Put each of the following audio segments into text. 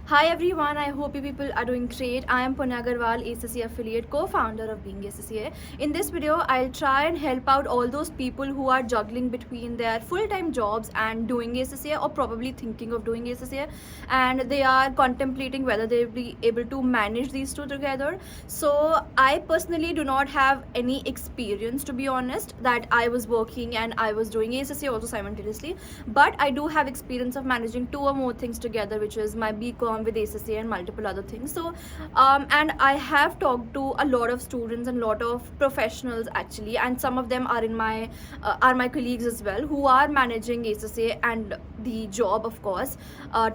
Hi everyone, I hope you people are doing great. I am Punya Agarwal, ACC affiliate, co-founder of Being ACCA. In this video, I'll try and help out all those people who are juggling between their full-time jobs and doing ACCA, or probably thinking of doing ACCA, and they are contemplating whether they'll be able to manage these two together. So I personally do not have any experience, to be honest, that I was working and I was doing ACCA also simultaneously, but I do have experience of managing two or more things together, which is my BCom with ACCA and multiple other things. So and I have talked to a lot of students and a lot of professionals actually, and some of them are my colleagues as well, who are managing ACCA and the job, of course,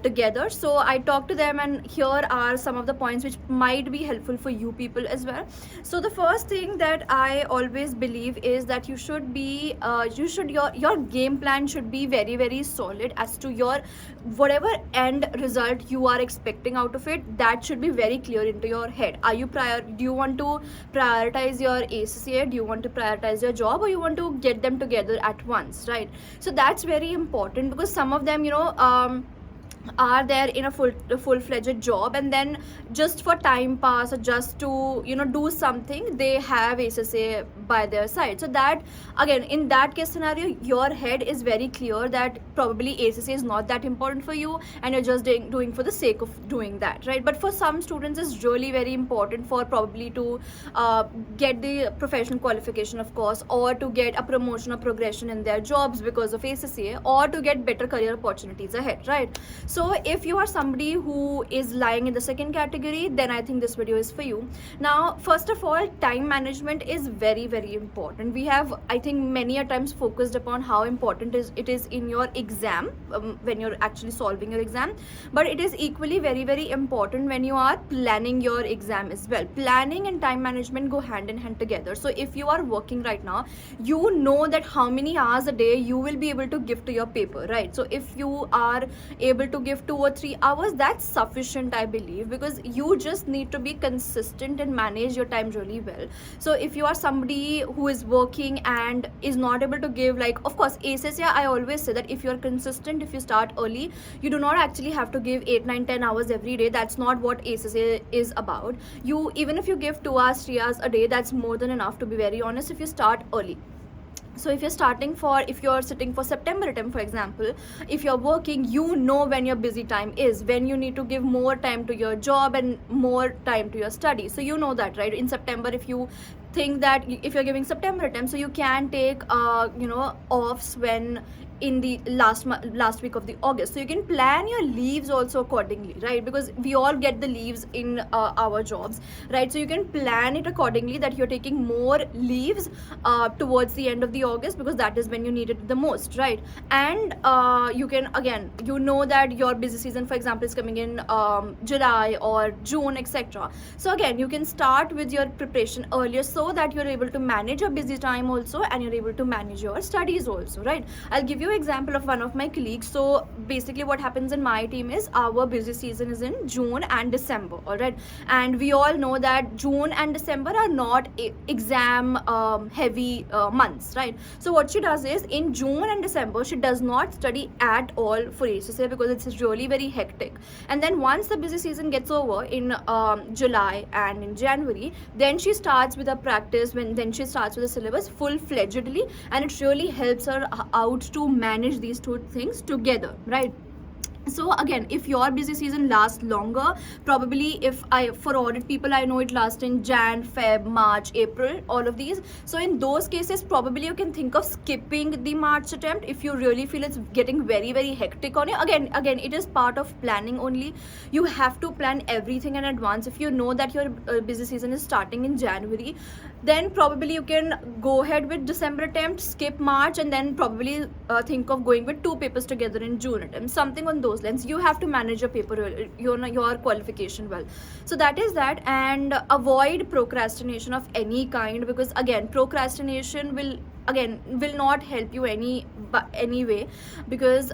together. So I talked to them, and here are some of the points which might be helpful for you people as well. So the first thing that I always believe is that your game plan should be very, very solid as to your whatever end result you are expecting out of it. That should be very clear into your head. Do you want to prioritize your ACCA, do you want to prioritize your job, or you want to get them together at once, right? So that's very important, because some of them, are there in a full-fledged job, and then just for time pass or just to do something, they have ACCA by their side. So that, again, in that case scenario, your head is very clear that probably ACCA is not that important for you, and you're just doing for the sake of doing that, right? But for some students, it's really very important for probably to get the professional qualification, of course, or to get a promotion or progression in their jobs because of ACCA, or to get better career opportunities ahead, right? So if you are somebody who is lying in the second category, then I think this video is for you. Now, first of all, time management is very, very important. We have, I think, many a times focused upon how important it is in your exam, when you're actually solving your exam, but it is equally very, very important when you are planning your exam as well. Planning and time management go hand in hand together. So if you are working right now, you know that how many hours a day you will be able to give to your paper, right? So if you are able to give 2 or 3 hours, that's sufficient, I believe, because you just need to be consistent and manage your time really well. So if you are somebody who is working and is not able to give, like, of course, ACCA, I always say that if you're consistent, if you start early, you do not actually have to give 8, 9, 10 hours every day. That's not what ACCA is about. Even if you give 2 hours, 3 hours a day, that's more than enough, to be very honest, if you start early. So if you're sitting for September attempt, for example, if you're working, you know when your busy time is, when you need to give more time to your job and more time to your study. So you know that, right? In September, if you think that if you're giving September attempt, so you can take offs when in the last week of the August. So you can plan your leaves also accordingly, right? Because we all get the leaves in our jobs, right? So you can plan it accordingly that you're taking more leaves towards the end of the August, because that is when you need it the most, right? And you can, again, that your busy season, for example, is coming in July or June, etc. So again, you can start with your preparation earlier, so that you're able to manage your busy time also, and you're able to manage your studies also, right? I'll give you example of one of my colleagues. So basically what happens in my team is our busy season is in June and December, all right? And we all know that June and December are not exam heavy months, right? So what she does is, in June and December, she does not study at all for ACCA, because it's really very hectic. And then once the busy season gets over in July and in January, then she starts with a practice, then she starts with the syllabus full-fledgedly, and it really helps her out to manage these two things together, right? So again, if your busy season lasts longer, probably, for audit people, I know it lasts in Jan, Feb, March, April, all of these. So in those cases, probably you can think of skipping the March attempt if you really feel it's getting very, very hectic on you. Again, it is part of planning only. You have to plan everything in advance. If you know that your busy season is starting in January, then probably you can go ahead with December attempt, skip March, and then probably think of going with 2 papers together in June attempt, something on those lines. You have to manage your paper, your qualification well. So that is that. And avoid procrastination of any kind, because again, procrastination will not help you any way, because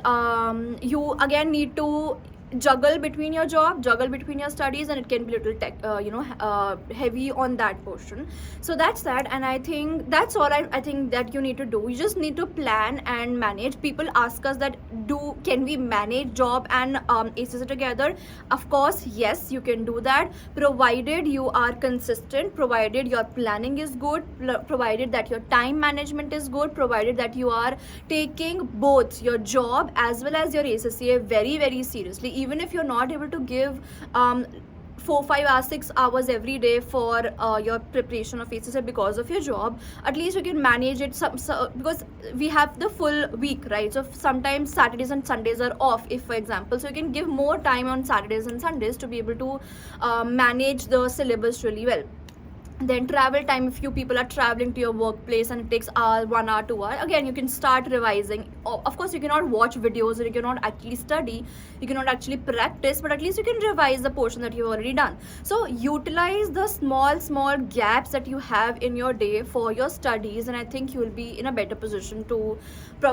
you again need to juggle between your job, juggle between your studies, and it can be a little heavy on that portion. So that's that, and I think that's all I think that you need to do. You just need to plan and manage. People ask us that can we manage job and ACC together? Of course, yes, you can do that, provided you are consistent, provided your planning is good, provided that your time management is good, provided that you are taking both your job as well as your ACCA very very seriously. Even if you're not able to give 4 5 hours 6 hours every day for your preparation of ACCA because of your job, at least you can manage it because we have the full week, right? So sometimes Saturdays and Sundays are off, if for example, so you can give more time on Saturdays and Sundays to be able to manage the syllabus really well. Then travel time, if you people are traveling to your workplace and it takes 1 hour 2 hour, again you can start revising. Of course you cannot watch videos, or you cannot actually study, you cannot actually practice, but at least you can revise the portion that you've already done. So utilize the small gaps that you have in your day for your studies, and I think you will be in a better position to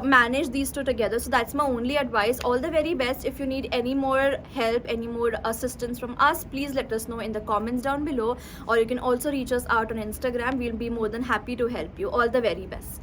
manage these two together. So that's my only advice. All the very best. If you need any more help, any more assistance from us, please let us know in the comments down below, or you can also reach us out on Instagram. We'll be more than happy to help you. All the very best.